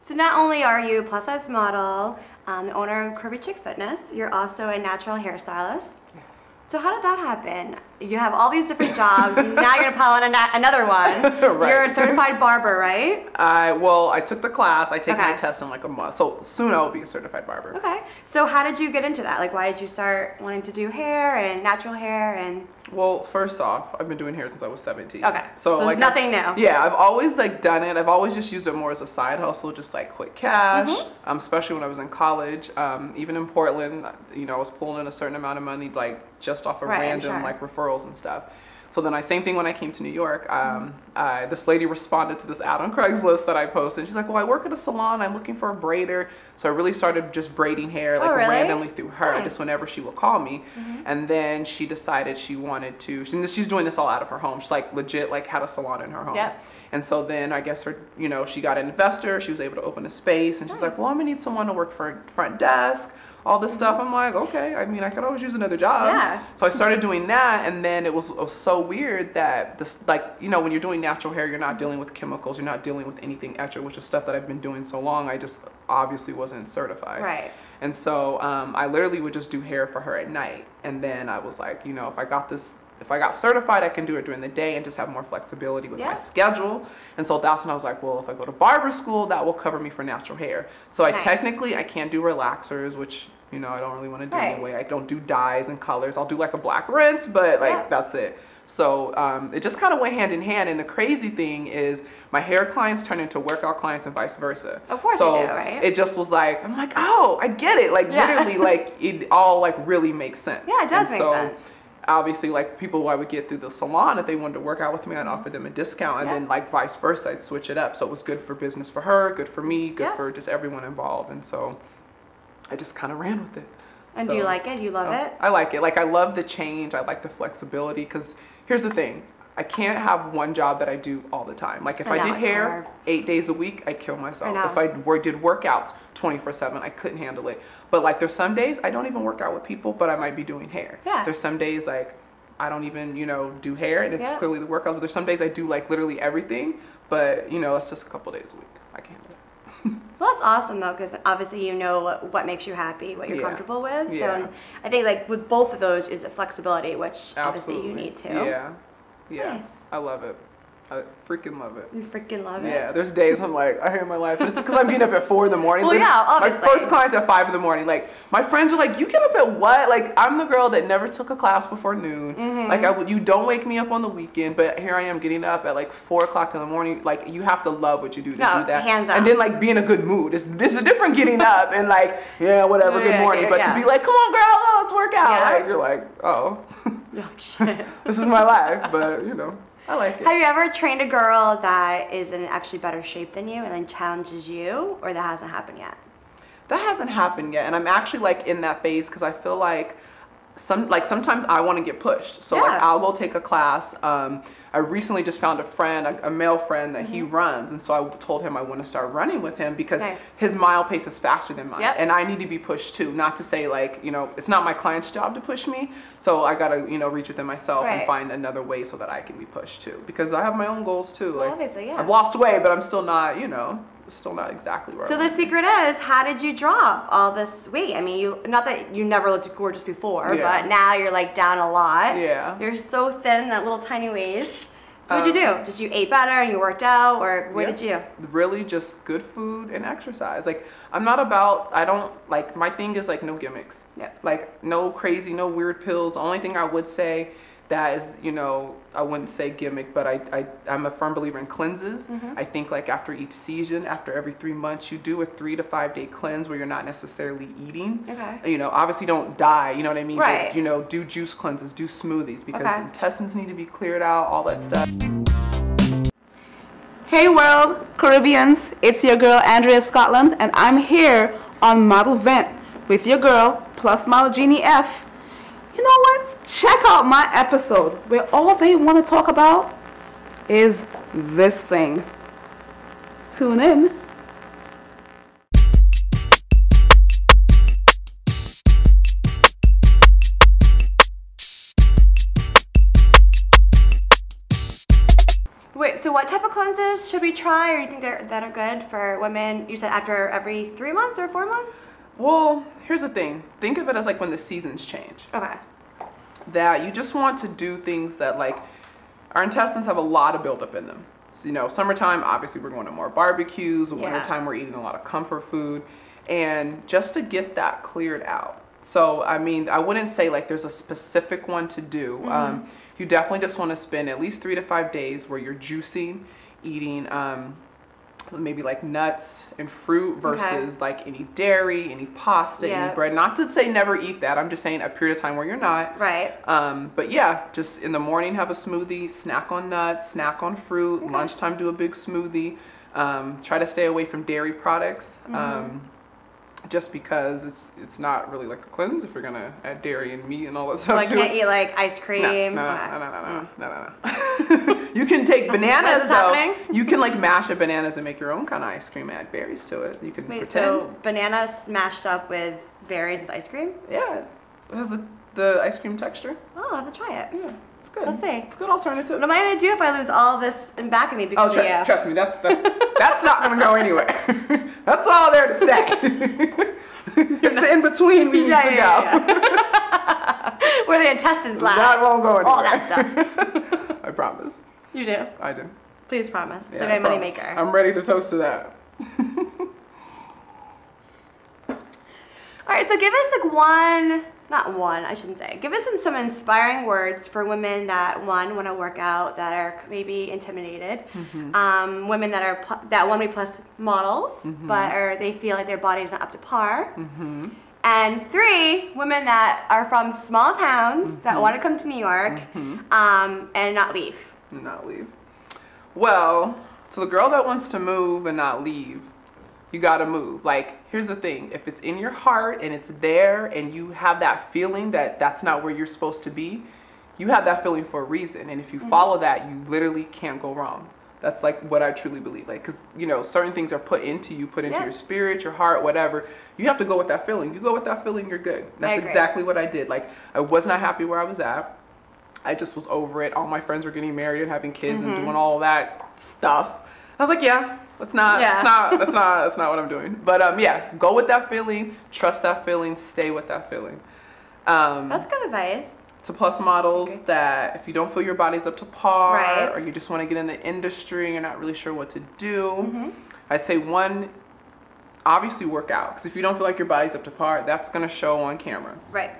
So not only are you a plus size model, the owner of Curvy Chick Fitness, you're also a natural hairstylist. Yes. So how did that happen? You have all these different jobs, now you're gonna pile on another one. Right. You're a certified barber, right? I took the class. I take Okay. my test in like a month. So soon I will be a certified barber. Okay. So how did you get into that? Like, why did you start wanting to do hair and natural hair and? Well, first off, I've been doing hair since I was 17. Okay. So like it's nothing new. Yeah, I've always like done it. I've always just used it more as a side hustle, just like quick cash. Especially when I was in college. Even in Portland, you know, I was pulling in a certain amount of money, like just off of random like referrals and stuff. So then same thing when I came to New York, this lady responded to this ad on Craigslist that I posted. She's like, well, I work at a salon. I'm looking for a braider. So I really started just braiding hair like randomly through her, just whenever she would call me. And then she decided she wanted to, she's doing this all out of her home. She like legit like had a salon in her home. And so then I guess her, you know, she got an investor. She was able to open a space. And she's like, well, I'm gonna need someone to work for front desk. All this stuff. I'm like, okay, I mean, I could always use another job. So I started doing that, and then it was so weird that this, like, you know, when you're doing natural hair, you're not dealing with chemicals, you're not dealing with anything extra, which is stuff that I've been doing so long, I just obviously wasn't certified. And so I literally would just do hair for her at night, and then I was like, you know, if I got certified, I can do it during the day and just have more flexibility with my schedule. And so that's when I was like, well, if I go to barber school, that will cover me for natural hair. So I can't do relaxers, which, you know, I don't really want to do anyway. I don't do dyes and colors. I'll do like a black rinse, but like that's it. So it just kind of went hand in hand. And the crazy thing is my hair clients turn into workout clients and vice versa. Of course so you do, right? It just was like, I'm like, oh, I get it. Like literally, like it all like really makes sense. Yeah, it does make sense. Obviously, like people who I would get through the salon, if they wanted to work out with me, I'd offer them a discount, and then like vice versa, I'd switch it up. So it was good for business for her, good for me, good for just everyone involved. And so I just kind of ran with it. And do you like it? You love it? I like it. Like I love the change. I like the flexibility, because here's the thing. I can't have one job that I do all the time. Like if I did hair 8 days a week, I'd kill myself. If I did workouts 24/7, I couldn't handle it. But like there's some days I don't even work out with people, but I might be doing hair. There's some days like I don't even, you know, do hair, and it's clearly the workout. But there's some days I do like literally everything, but you know, it's just a couple days a week. I can't do it. Well, that's awesome though, because obviously you know what makes you happy, what you're comfortable with. So I think like with both of those is a flexibility, which obviously you need to. Nice. I love it. I freaking love it. You freaking love it? Yeah, there's days I'm like, I hate my life. But it's because I'm getting up at 4 in the morning. Well, yeah, obviously. My first client's at 5 in the morning. Like, my friends are like, you get up at what? Like, I'm the girl that never took a class before noon. Like, you don't wake me up on the weekend, but here I am getting up at like 4 o'clock in the morning. Like, you have to love what you do to do that. Hands on. And then like be in a good mood. It's a different getting up and like, yeah, whatever, good morning. But to be like, come on, girl, let's work out. Like, you're like, oh, shit. This is my life. But you know. I like it. Have you ever trained a girl that is in actually better shape than you and then challenges you, or that hasn't happened yet? That hasn't happened yet, and I'm actually like in that phase because I feel like sometimes I want to get pushed. So like I'll go take a class. I recently just found a friend, a male friend that he runs, and so I told him I want to start running with him because his mile pace is faster than mine, and I need to be pushed too. Not to say like, you know, it's not my client's job to push me, so I gotta, you know, reach within myself and find another way so that I can be pushed too, because I have my own goals too. Like obviously, I've lost weight, but I'm still not, you know, still not exactly where. So the secret is, how did you drop all this weight? I mean, not that you never looked gorgeous before, but now you're like down a lot. You're so thin, that little tiny waist. So what'd you do? Just you ate better and you worked out, or what did you? Really just good food and exercise. Like I'm not about, I don't like, my thing is like no gimmicks. Like no crazy, no weird pills. The only thing I would say that is, you know, I wouldn't say gimmick, but I'm a firm believer in cleanses. I think like after each season, after every 3 months, you do a 3 to 5 day cleanse where you're not necessarily eating. You know, obviously don't die, you know what I mean? But, you know, do juice cleanses, do smoothies, because intestines need to be cleared out, all that stuff. Hey world, Caribbeans, it's your girl Andrea Scotland, and I'm here on Model Vent with your girl, Plus Model Jeannie F. You know what? Check out my episode where all they want to talk about is this thing. Tune in. Wait, so what type of cleanses should we try, or you think that are good for women? You said after every 3 months or 4 months? Well, here's the thing. Think of it as like when the seasons change. Okay. That you just want to do things that, like, our intestines have a lot of buildup in them. So, you know, summertime, obviously we're going to more barbecues. Wintertime, we're eating a lot of comfort food. And just to get that cleared out. So, I mean, I wouldn't say like there's a specific one to do. You definitely just want to spend at least 3 to 5 days where you're juicing, eating maybe like nuts and fruit versus like any dairy, any pasta, any bread. Not to say never eat that. I'm just saying a period of time where you're not. Right. But yeah, just in the morning have a smoothie, snack on nuts, snack on fruit. Lunchtime do a big smoothie. Try to stay away from dairy products. Just because it's not really like a cleanse if you're gonna add dairy and meat and all that stuff. So I can't eat like ice cream. No. You can take bananas though. You can like mash up bananas and make your own kind of ice cream. Add berries to it. You can pretend. So bananas mashed up with berries is ice cream? Yeah, it has the ice cream texture. Oh, I'll have to try it. Yeah. Good. Let's see. It's a good alternative. What am I gonna do if I lose all this in back of me because of you? Trust me, that's not gonna go anywhere. That's all there to stay. It's the in between we need to go. Where the intestines lie. That won't go anywhere. All that stuff. I promise. You do. I do. Please promise. Yeah, Survey money maker. I'm ready to toast to that. All right, so give us like give us some inspiring words for women that want to work out, that are maybe intimidated, women that want to be plus models, but they feel like their body's not up to par, and 3 women that are from small towns that want to come to New York and not leave. Well, to the girl that wants to move and not leave, you gotta move. Like, here's the thing. If it's in your heart and it's there and you have that feeling that that's not where you're supposed to be, you have that feeling for a reason. And if you follow that, you literally can't go wrong. That's like what I truly believe. Like, because, you know, certain things are put into your spirit, your heart, whatever. You have to go with that feeling. You go with that feeling, you're good. That's exactly what I did. Like, I was not happy where I was at. I just was over it. All my friends were getting married and having kids and doing all that stuff. I was like, that's not what I'm doing. But yeah, go with that feeling, trust that feeling, stay with that feeling. That's good advice. To plus models that if you don't feel your body's up to par, or you just want to get in the industry and you're not really sure what to do, I'd say 1, obviously work out. Because if you don't feel like your body's up to par, that's going to show on camera. Right.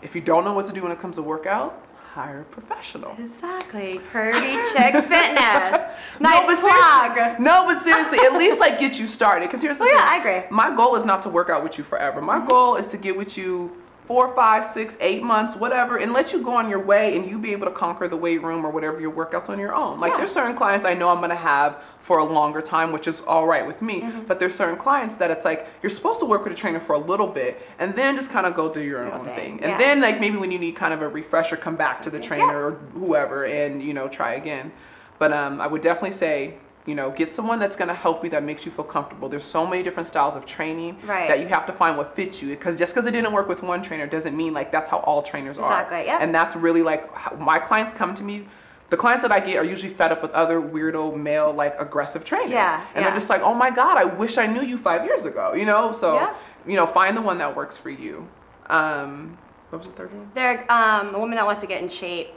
If you don't know what to do when it comes to workout, hire a professional. Exactly. Curvy Chick Fitness. Nice plug. No, but seriously, at least like get you started. Because here's the thing. Yeah, I agree. My goal is not to work out with you forever. My goal is to get with you 4, 5, 6, 8 months, whatever, and let you go on your way and you be able to conquer the weight room or whatever your workouts on your own. Like there's certain clients I know I'm going to have for a longer time, which is all right with me. But there's certain clients that it's like, you're supposed to work with a trainer for a little bit and then just kind of go do your own thing. And then like maybe when you need kind of a refresher, come back to the trainer or whoever and, you know, try again. But I would definitely say, you know, get someone that's going to help you, that makes you feel comfortable. There's so many different styles of training that you have to find what fits you. Because just because it didn't work with one trainer doesn't mean like that's how all trainers are. And that's really like how my clients come to me. The clients that I get are usually fed up with other weirdo male, like aggressive trainers. And they're just like, oh my God, I wish I knew you 5 years ago, you know? So, you know, find the one that works for you. What was the third one? They're a woman that wants to get in shape.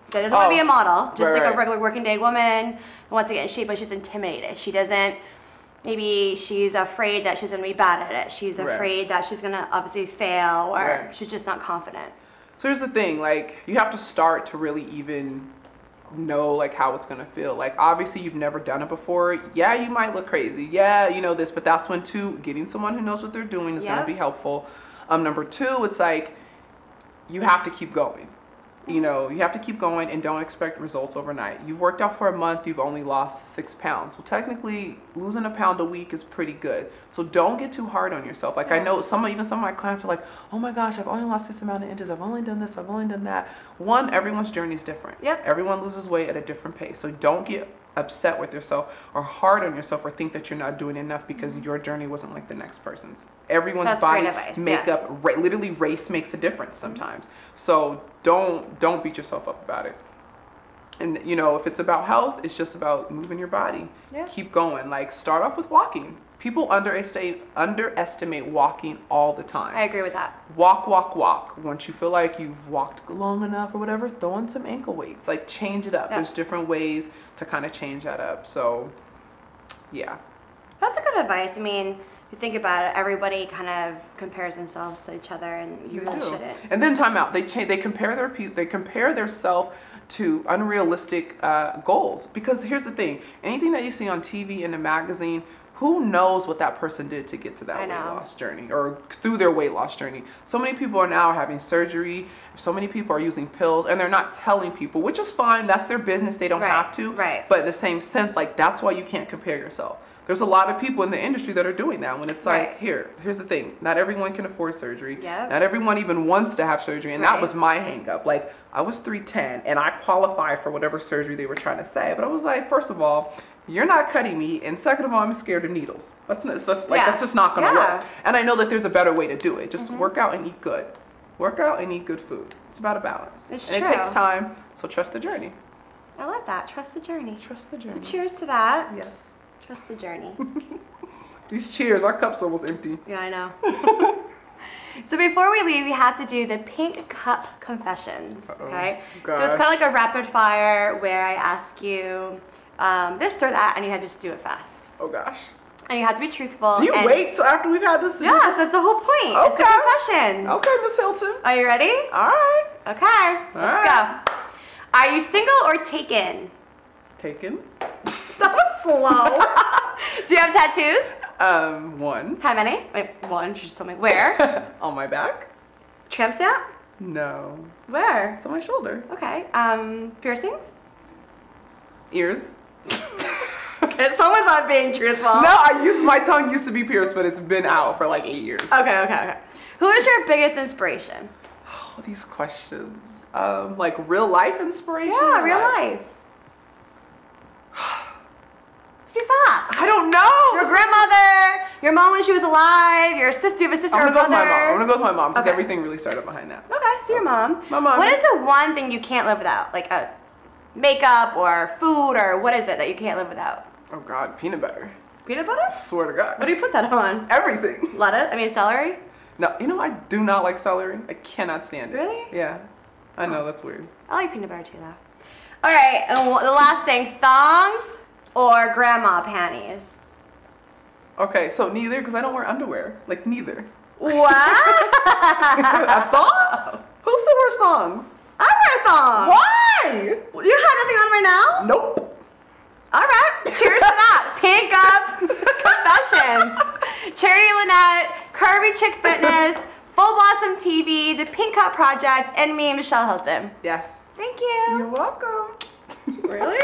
That doesn't want to be a model, just like a regular working day woman who wants to get in shape, but she's intimidated. She doesn't, maybe she's afraid that she's going to be bad at it. She's afraid that she's going to obviously fail, or she's just not confident. So here's the thing, like, you have to start to really even know like how it's going to feel. Like, obviously you've never done it before. Yeah, you might look crazy. Yeah, you know this, but that's when getting someone who knows what they're doing is going to be helpful. Number 2, it's like, you have to keep going. You know, you have to keep going and don't expect results overnight. You've worked out for a month, you've only lost 6 pounds. Well, technically, losing a pound a week is pretty good. So don't get too hard on yourself. Like I know even some of my clients are like, oh my gosh, I've only lost this amount of inches. I've only done this, I've only done that. One, everyone's journey is different. Everyone loses weight at a different pace. So don't get upset with yourself or hard on yourself or think that you're not doing enough because your journey wasn't like the next person's. Everyone's body makeup, literally race makes a difference sometimes. So don't beat yourself up about it. And you know, if it's about health, it's just about moving your body. Yeah. Keep going. Like, start off with walking. People underestimate walking all the time. I agree with that. Walk, walk, walk. Once you feel like you've walked long enough or whatever, throw in some ankle weights. Like, change it up. Yeah. There's different ways to kind of change that up. So, yeah. That's a good advice. I mean, you think about it, everybody kind of compares themselves to each other, and you really shouldn't. And then time out. They compare their self to unrealistic goals. Because here's the thing: anything that you see on TV, in a magazine, who knows what that person did to get to that weight loss journey or through their weight loss journey? So many people are now having surgery. So many people are using pills, and they're not telling people, which is fine. That's their business. They don't have to. Right. But in the same sense, like, that's why you can't compare yourself. There's a lot of people in the industry that are doing that when it's like, here's the thing. Not everyone can afford surgery. Yep. Not everyone even wants to have surgery. And that was my hang up. Like, I was 310 and I qualified for whatever surgery they were trying to say. But I was like, first of all, you're not cutting me. And second of all, I'm scared of needles. That's just not going to work. And I know that there's a better way to do it. Just work out and eat good. Work out and eat good food. It's about a balance. It's true. It takes time. So trust the journey. I love that. Trust the journey. Trust the journey. So cheers to that. Yes. Trust the journey. These cheers, our cup's almost empty. Yeah, I know. So before we leave, we have to do the pink cup confessions. Okay? Gosh. So it's kind of like a rapid fire where I ask you this or that, and you have to just do it fast. Oh gosh. And you have to be truthful. Do you wait till after we've had this? Yes, that's the whole point. Okay. It's the confessions. Okay, Miss Hilton. Are you ready? All right. Okay. Let's go. Are you single or taken? Taken. That was slow. Do you have tattoos? One. How many? Wait, one. She just told me. Where? On my back. Tramp stamp? No. Where? It's on my shoulder. Okay. Piercings? Ears. Okay, someone's not being truthful. No, my tongue used to be pierced, but it's been out for like 8 years. Okay. Who is your biggest inspiration? Oh, these questions. Like real life inspiration? Yeah, real life. Be fast. I don't know. Your grandmother, your mom when she was alive, your sister, you have a sister or brother. I'm gonna go with my mom because everything really started behind that. Okay, so your mom. My mom. What is the one thing you can't live without? Like a makeup or food, or what is it that you can't live without? Oh God, peanut butter. Peanut butter? Swear to God. What do you put that on? Everything. Lettuce? I mean celery? No, you know I do not like celery. I cannot stand it. Really? Yeah. I know, that's weird. I like peanut butter too though. Alright, and the last thing, thongs or grandma panties? Okay, so neither, because I don't wear underwear. Like, neither. What? A thong? Who still wears thongs? I wear thongs. Why? You have nothing on right now? Nope. Alright, cheers to that. Pink up confessions. Charity Lynette, Curvy Chick Fitness, Full Blossom TV, the Pink Cup Project, and me, Michelle Hilton. Yes. Thank you. You're welcome. Really?